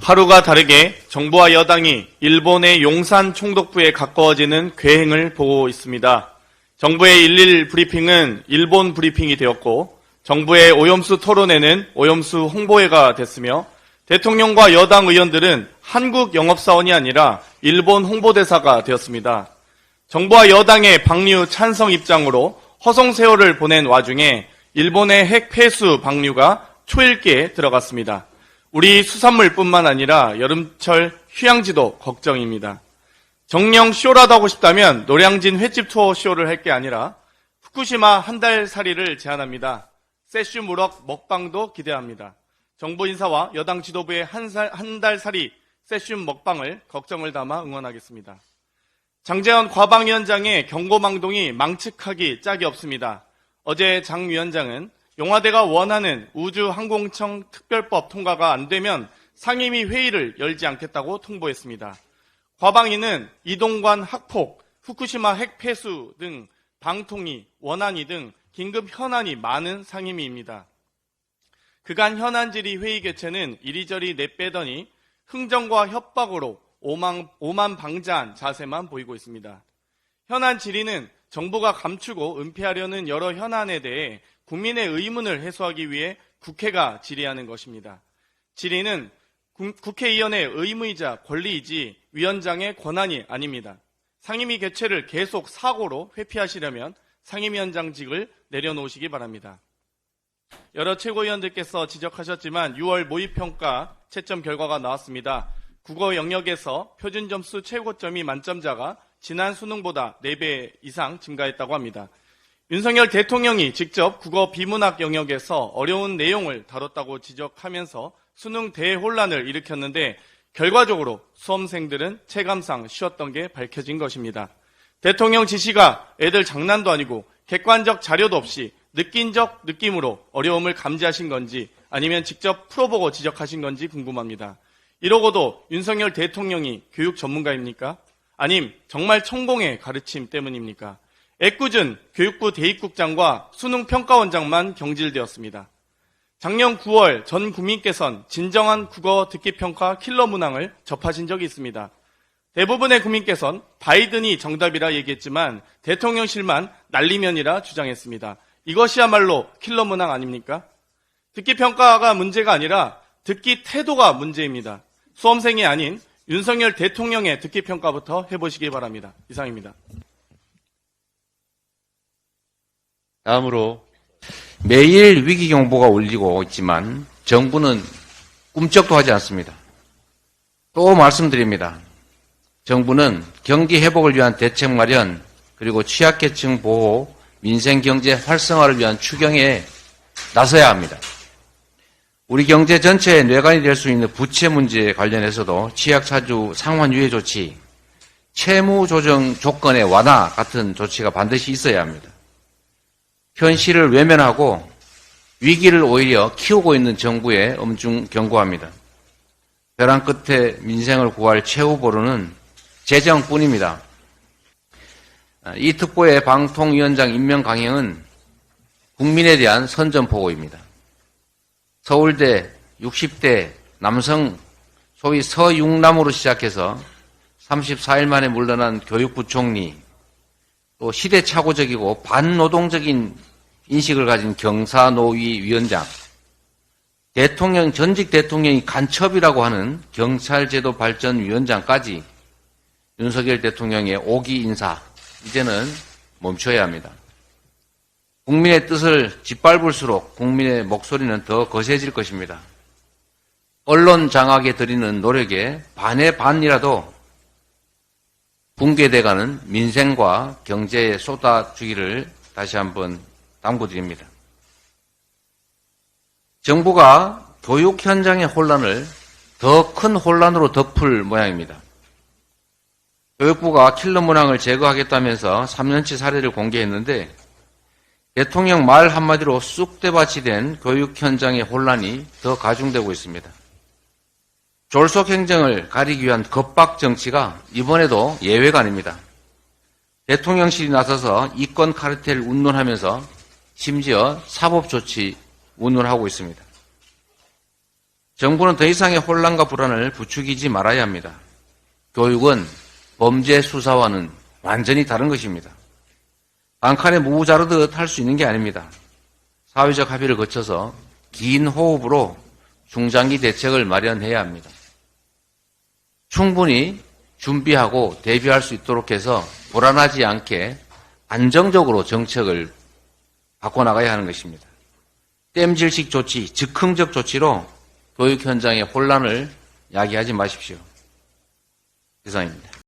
하루가 다르게 정부와 여당이 일본의 용산 총독부에 가까워지는 궤행을 보고 있습니다. 정부의 일일 브리핑은 일본 브리핑이 되었고 정부의 오염수 토론회는 오염수 홍보회가 됐으며 대통령과 여당 의원들은 한국 영업사원이 아니라 일본 홍보대사가 되었습니다. 정부와 여당의 방류 찬성 입장으로 허송세월을 보낸 와중에 일본의 핵 폐수 방류가 초읽기에 들어갔습니다. 우리 수산물뿐만 아니라 여름철 휴양지도 걱정입니다. 정령 쇼라도 하고 싶다면 노량진 횟집 투어 쇼를 할 게 아니라 후쿠시마 한 달 살이를 제안합니다. 세슈 무럭 먹방도 기대합니다. 정부 인사와 여당 지도부의 한 달 살이 세슈 먹방을 걱정을 담아 응원하겠습니다. 장제원 과방위원장의 경고망동이 망측하기 짝이 없습니다. 어제 장 위원장은 용화대가 원하는 우주항공청 특별법 통과가 안 되면 상임위 회의를 열지 않겠다고 통보했습니다. 과방위는 이동관 학폭, 후쿠시마 핵 폐수 등 방통위, 원안위 등 긴급 현안이 많은 상임위입니다. 그간 현안 질의 회의 개최는 이리저리 내빼더니 흥정과 협박으로 오만방자한 자세만 보이고 있습니다. 현안 질의는 정부가 감추고 은폐하려는 여러 현안에 대해 국민의 의문을 해소하기 위해 국회가 질의하는 것입니다. 질의는 국회의원의 의무이자 권리이지 위원장의 권한이 아닙니다. 상임위 개최를 계속 사고로 회피하시려면 상임위원장직을 내려놓으시기 바랍니다. 여러 최고위원들께서 지적하셨지만 6월 모의평가 채점 결과가 나왔습니다. 국어 영역에서 표준점수 최고점이 만점자가 지난 수능보다 4배 이상 증가했다고 합니다. 윤석열 대통령이 직접 국어 비문학 영역에서 어려운 내용을 다뤘다고 지적하면서 수능 대혼란을 일으켰는데 결과적으로 수험생들은 체감상 쉬웠던 게 밝혀진 것입니다. 대통령 지시가 애들 장난도 아니고 객관적 자료도 없이 느낀적 느낌으로 어려움을 감지하신 건지 아니면 직접 풀어보고 지적하신 건지 궁금합니다. 이러고도 윤석열 대통령이 교육 전문가입니까? 아님 정말 천공의 가르침 때문입니까? 애꿎은 교육부 대입국장과 수능평가원장만 경질되었습니다. 작년 9월 전 국민께서는 진정한 국어 듣기평가 킬러 문항을 접하신 적이 있습니다. 대부분의 국민께서는 바이든이 정답이라 얘기했지만 대통령실만 난리면이라 주장했습니다. 이것이야말로 킬러 문항 아닙니까? 듣기평가가 문제가 아니라 듣기 태도가 문제입니다. 수험생이 아닌 윤석열 대통령의 듣기평가부터 해보시기 바랍니다. 이상입니다. 다음으로 매일 위기경보가 울리고 있지만 정부는 꿈쩍도 하지 않습니다. 또 말씀드립니다. 정부는 경기 회복을 위한 대책 마련 그리고 취약계층 보호, 민생경제 활성화를 위한 추경에 나서야 합니다. 우리 경제 전체의 뇌관이 될 수 있는 부채 문제에 관련해서도 취약차주 상환 유예 조치, 채무 조정 조건의 완화 같은 조치가 반드시 있어야 합니다. 현실을 외면하고 위기를 오히려 키우고 있는 정부에 엄중 경고합니다. 벼랑 끝에 민생을 구할 최후보루는 재정뿐입니다. 이 특보의 방통위원장 임명 강행은 국민에 대한 선전포고입니다. 서울대 60대 남성 소위 서육남으로 시작해서 34일 만에 물러난 교육부총리, 또 시대착오적이고 반노동적인 인식을 가진 경사노위 위원장, 전직 대통령이 간첩이라고 하는 경찰제도 발전 위원장까지 윤석열 대통령의 5기 인사, 이제는 멈춰야 합니다. 국민의 뜻을 짓밟을수록 국민의 목소리는 더 거세질 것입니다. 언론 장악에 들이는 노력에 반의 반이라도 붕괴돼가는 민생과 경제에 쏟아주기를 다시 한번 당부드립니다. 정부가 교육 현장의 혼란을 더 큰 혼란으로 덮을 모양입니다. 교육부가 킬러 문항을 제거하겠다면서 3년치 사례를 공개했는데 대통령 말 한마디로 쑥대밭이 된 교육 현장의 혼란이 더 가중되고 있습니다. 졸속 행정을 가리기 위한 겁박 정치가 이번에도 예외가 아닙니다. 대통령실이 나서서 이권 카르텔 운운하면서 심지어 사법 조치 운운하고 있습니다. 정부는 더 이상의 혼란과 불안을 부추기지 말아야 합니다. 교육은 범죄 수사와는 완전히 다른 것입니다. 단칸에 무 자르듯 할 수 있는 게 아닙니다. 사회적 합의를 거쳐서 긴 호흡으로 중장기 대책을 마련해야 합니다. 충분히 준비하고 대비할 수 있도록 해서 불안하지 않게 안정적으로 정책을 바꿔나가야 하는 것입니다. 땜질식 조치, 즉흥적 조치로 교육 현장의 혼란을 야기하지 마십시오. 이상입니다.